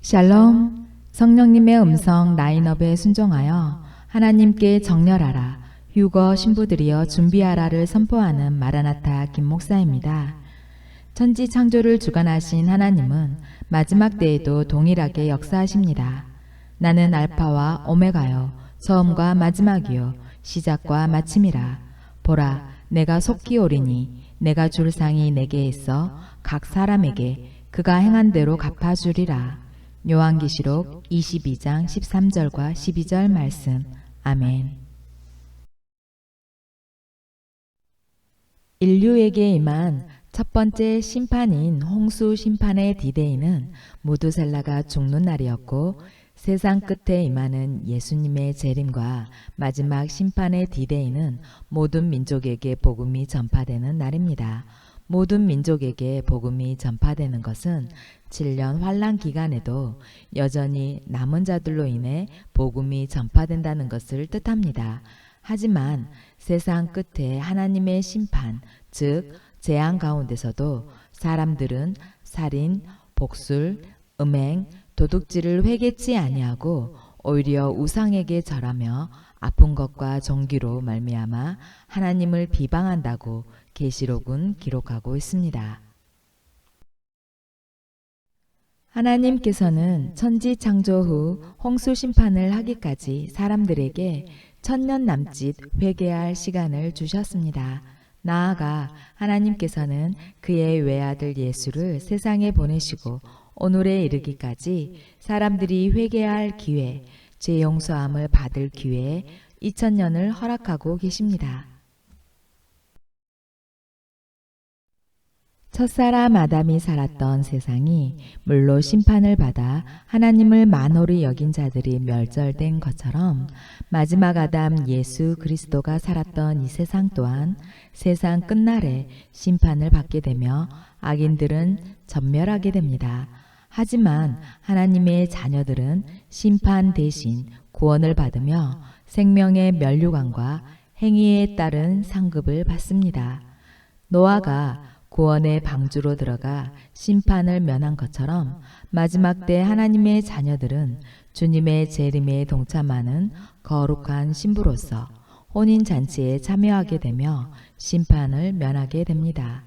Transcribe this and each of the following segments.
샬롬, 성령님의 음성 라인업에 순종하여 하나님께 정렬하라, 휴거 신부들이여 준비하라를 선포하는 마라나타 김 목사입니다. 천지 창조를 주관하신 하나님은 마지막 때에도 동일하게 역사하십니다. 나는 알파와 오메가요, 처음과 마지막이요, 시작과 마침이라. 보라, 내가 속히 오리니 내가 줄 상이 내게 있어 각 사람에게 그가 행한 대로 갚아주리라. 요한계시록 22장 13절과 12절 말씀. 아멘. 인류에게 임한 첫 번째 심판인 홍수 심판의 디데이는 무두셀라가 죽는 날이었고, 세상 끝에 임하는 예수님의 재림과 마지막 심판의 디데이는 모든 민족에게 복음이 전파되는 날입니다. 모든 민족에게 복음이 전파되는 것은 7년 환란 기간에도 여전히 남은 자들로 인해 복음이 전파된다는 것을 뜻합니다. 하지만 세상 끝에 하나님의 심판, 즉 재앙 가운데서도 사람들은 살인, 복술, 음행, 도둑질을 회개치 아니하고 오히려 우상에게 절하며 아픈 것과 종기로 말미암아 하나님을 비방한다고 계시록은 기록하고 있습니다. 하나님께서는 천지 창조 후 홍수 심판을 하기까지 사람들에게 1000년 남짓 회개할 시간을 주셨습니다. 나아가 하나님께서는 그의 외아들 예수를 세상에 보내시고 오늘에 이르기까지 사람들이 회개할 기회, 죄 용서함을 받을 기회에 2000년을 허락하고 계십니다. 첫사람 아담이 살았던 세상이 물로 심판을 받아 하나님을 만홀히 여긴 자들이 멸절된 것처럼 마지막 아담 예수 그리스도가 살았던 이 세상 또한 세상 끝날에 심판을 받게 되며 악인들은 전멸하게 됩니다. 하지만 하나님의 자녀들은 심판 대신 구원을 받으며 생명의 면류관과 행위에 따른 상급을 받습니다. 노아가 구원의 방주로 들어가 심판을 면한 것처럼 마지막 때 하나님의 자녀들은 주님의 재림에 동참하는 거룩한 신부로서 혼인잔치에 참여하게 되며 심판을 면하게 됩니다.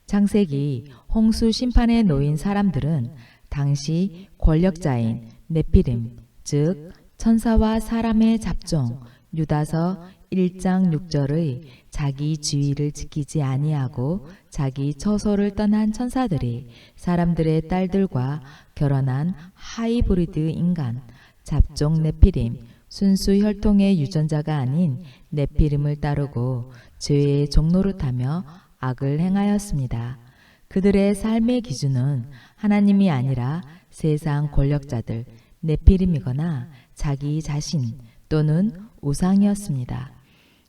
창세기 홍수 심판에 놓인 사람들은 당시 권력자인 네피림, 즉 천사와 사람의 잡종, 유다서 1장 6절의 자기 지위를 지키지 아니하고 자기 처소를 떠난 천사들이 사람들의 딸들과 결혼한 하이브리드 인간, 잡종 네피림, 순수 혈통의 유전자가 아닌 네피림을 따르고 죄의 종노릇하며 악을 행하였습니다. 그들의 삶의 기준은 하나님이 아니라 세상 권력자들, 네피림이거나 자기 자신 또는 우상이었습니다.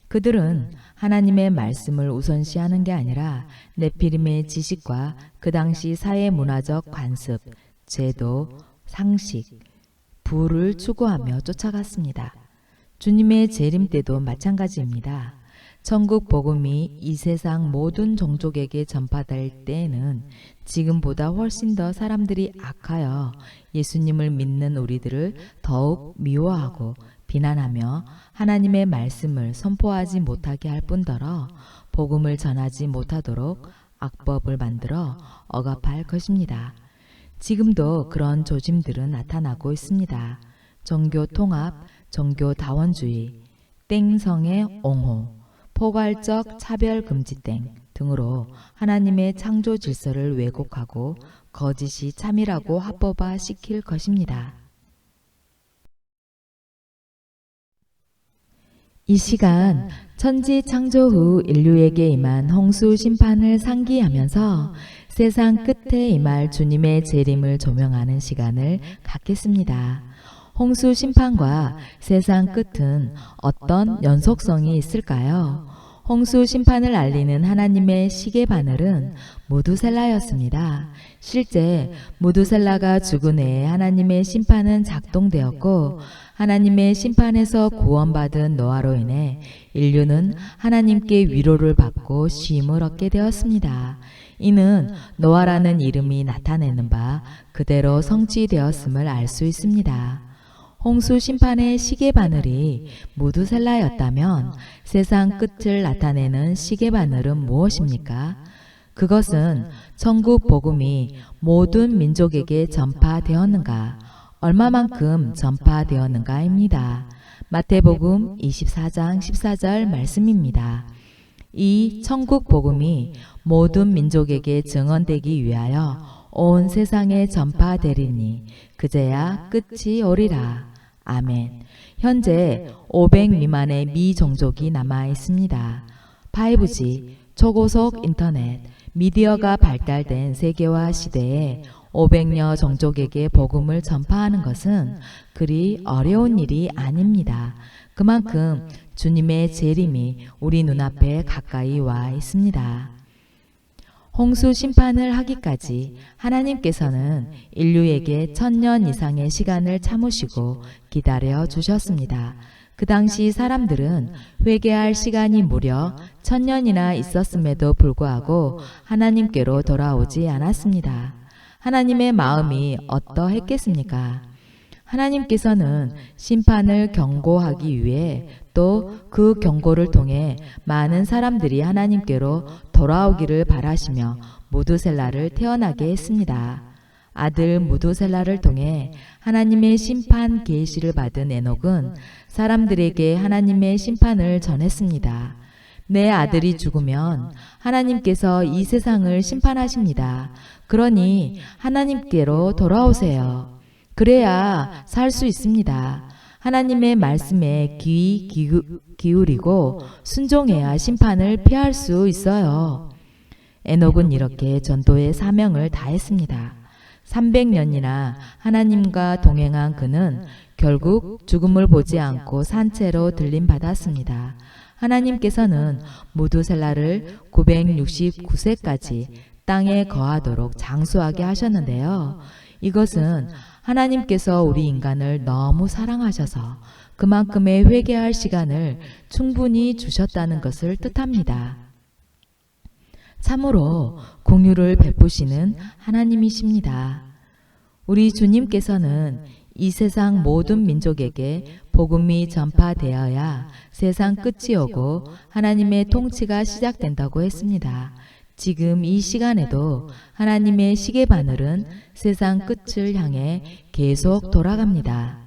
그들은 하나님의 말씀을 우선시하는 게 아니라 네피림의 지식과 그 당시 사회 문화적 관습, 제도, 상식, 부를 추구하며 쫓아갔습니다. 주님의 재림 때도 마찬가지입니다. 천국 복음이 이 세상 모든 종족에게 전파될 때에는 지금보다 훨씬 더 사람들이 악하여 예수님을 믿는 우리들을 더욱 미워하고 비난하며 하나님의 말씀을 선포하지 못하게 할 뿐더러 복음을 전하지 못하도록 악법을 만들어 억압할 것입니다. 지금도 그런 조짐들은 나타나고 있습니다. 종교 통합, 종교 다원주의, 땡성의 옹호, 포괄적 차별금지땡 등으로 하나님의 창조 질서를 왜곡하고 거짓이 참이라고 합법화시킬 것입니다. 이 시간 천지 창조 후 인류에게 임한 홍수 심판을 상기하면서 세상 끝에 임할 주님의 재림을 조명하는 시간을 갖겠습니다. 홍수 심판과 세상 끝은 어떤 연속성이 있을까요? 홍수 심판을 알리는 하나님의 시계바늘은 무두셀라였습니다. 실제 무두셀라가 죽은 해에 하나님의 심판은 작동되었고 하나님의 심판에서 구원받은 노아로 인해 인류는 하나님께 위로를 받고 쉼을 얻게 되었습니다. 이는 노아라는 이름이 나타내는 바 그대로 성취되었음을 알 수 있습니다. 홍수 심판의 시계바늘이 무두셀라였다면 세상 끝을 나타내는 시계바늘은 무엇입니까? 그것은 천국 복음이 모든 민족에게 전파되었는가, 얼마만큼 전파되었는가입니다. 마태복음 24장 14절 말씀입니다. 이 천국 복음이 모든 민족에게 증언되기 위하여 온 세상에 전파되리니 그제야 끝이 오리라. 아멘. 현재 500 미만의 미종족이 남아 있습니다. 5G, 초고속 인터넷, 미디어가 발달된 세계화 시대에 500여 종족에게 복음을 전파하는 것은 그리 어려운 일이 아닙니다. 그만큼 주님의 재림이 우리 눈앞에 가까이 와 있습니다. 홍수 심판을 하기까지 하나님께서는 인류에게 1000년 이상의 시간을 참으시고 기다려 주셨습니다. 그 당시 사람들은 회개할 시간이 무려 1000년이나 있었음에도 불구하고 하나님께로 돌아오지 않았습니다. 하나님의 마음이 어떠했겠습니까? 하나님께서는 심판을 경고하기 위해 또 그 경고를 통해 많은 사람들이 하나님께로 돌아오기를 바라시며 무두셀라를 태어나게 했습니다. 아들 무두셀라를 통해 하나님의 심판 계시를 받은 에녹은 사람들에게 하나님의 심판을 전했습니다. 내 아들이 죽으면 하나님께서 이 세상을 심판하십니다. 그러니 하나님께로 돌아오세요. 그래야 살 수 있습니다. 하나님의 말씀에 귀 기울이고 순종해야 심판을 피할 수 있어요. 에녹은 이렇게 전도의 사명을 다했습니다. 300년이나 하나님과 동행한 그는 결국 죽음을 보지 않고 산채로 들림받았습니다. 하나님께서는 무두셀라를 969세까지 땅에 거하도록 장수하게 하셨는데요. 이것은 하나님께서 우리 인간을 너무 사랑하셔서 그만큼의 회개할 시간을 충분히 주셨다는 것을 뜻합니다. 참으로 공유를 베푸시는 하나님이십니다. 우리 주님께서는 이 세상 모든 민족에게 복음이 전파되어야 세상 끝이 오고 하나님의 통치가 시작된다고 했습니다. 지금 이 시간에도 하나님의 시계바늘은 세상 끝을 향해 계속 돌아갑니다.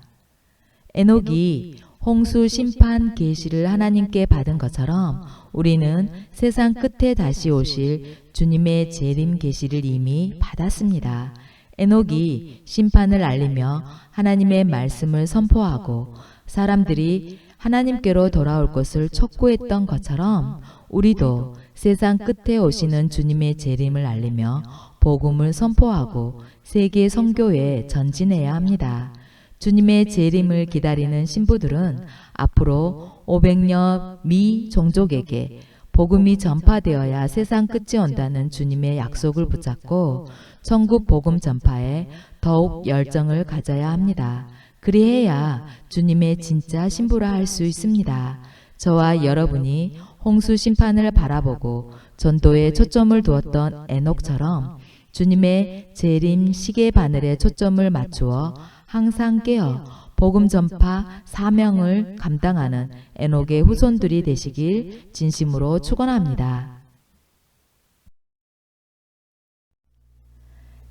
에녹이 홍수 심판 계시를 하나님께 받은 것처럼 우리는 세상 끝에 다시 오실 주님의 재림 계시를 이미 받았습니다. 에녹이 심판을 알리며 하나님의 말씀을 선포하고 사람들이 하나님께로 돌아올 것을 촉구했던 것처럼 우리도 세상 끝에 오시는 주님의 재림을 알리며 복음을 선포하고 세계 선교에 전진해야 합니다. 주님의 재림을 기다리는 신부들은 앞으로 500여 미 종족에게 복음이 전파되어야 세상 끝이 온다는 주님의 약속을 붙잡고 천국 복음 전파에 더욱 열정을 가져야 합니다. 그리해야 주님의 진짜 신부라 할 수 있습니다. 저와 여러분이 홍수 심판을 바라보고 전도에 초점을 두었던 에녹처럼 주님의 재림 시계 바늘에 초점을 맞추어 항상 깨어 복음 전파 사명을 감당하는 에녹의 후손들이 되시길 진심으로 축원합니다.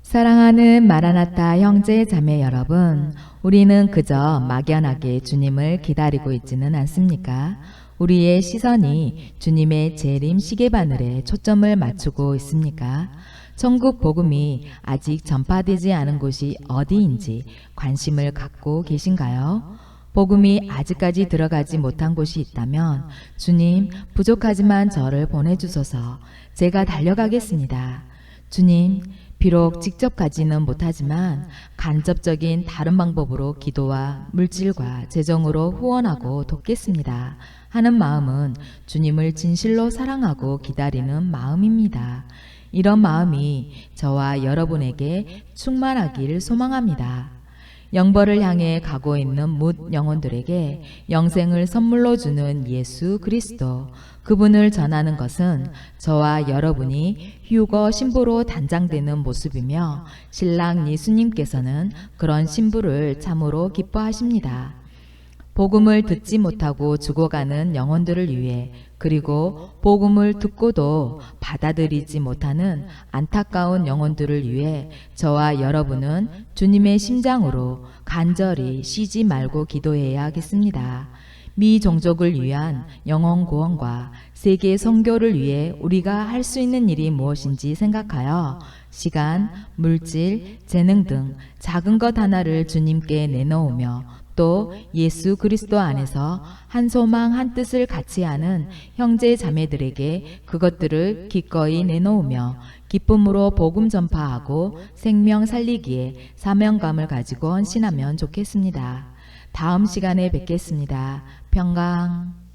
사랑하는 마라나타 형제 자매 여러분, 우리는 그저 막연하게 주님을 기다리고 있지는 않습니까? 우리의 시선이 주님의 재림 시계바늘에 초점을 맞추고 있습니까? 천국 복음이 아직 전파되지 않은 곳이 어디인지 관심을 갖고 계신가요? 복음이 아직까지 들어가지 못한 곳이 있다면 주님, 부족하지만 저를 보내주소서. 제가 달려가겠습니다. 주님, 비록 직접 가지는 못하지만 간접적인 다른 방법으로 기도와 물질과 재정으로 후원하고 돕겠습니다 하는 마음은 주님을 진실로 사랑하고 기다리는 마음입니다. 이런 마음이 저와 여러분에게 충만하길 소망합니다. 영벌을 향해 가고 있는 뭇 영혼들에게 영생을 선물로 주는 예수 그리스도, 그분을 전하는 것은 저와 여러분이 휴거 신부로 단장되는 모습이며 신랑 예수님께서는 그런 신부를 참으로 기뻐하십니다. 복음을 듣지 못하고 죽어가는 영혼들을 위해, 그리고 복음을 듣고도 받아들이지 못하는 안타까운 영혼들을 위해 저와 여러분은 주님의 심장으로 간절히 쉬지 말고 기도해야 하겠습니다. 미 종족을 위한 영혼 구원과 세계 선교를 위해 우리가 할 수 있는 일이 무엇인지 생각하여 시간, 물질, 재능 등 작은 것 하나를 주님께 내놓으며 또 예수 그리스도 안에서 한 소망 한 뜻을 같이 하는 형제 자매들에게 그것들을 기꺼이 내놓으며 기쁨으로 복음 전파하고 생명 살리기에 사명감을 가지고 헌신하면 좋겠습니다. 다음 시간에 뵙겠습니다. 평강.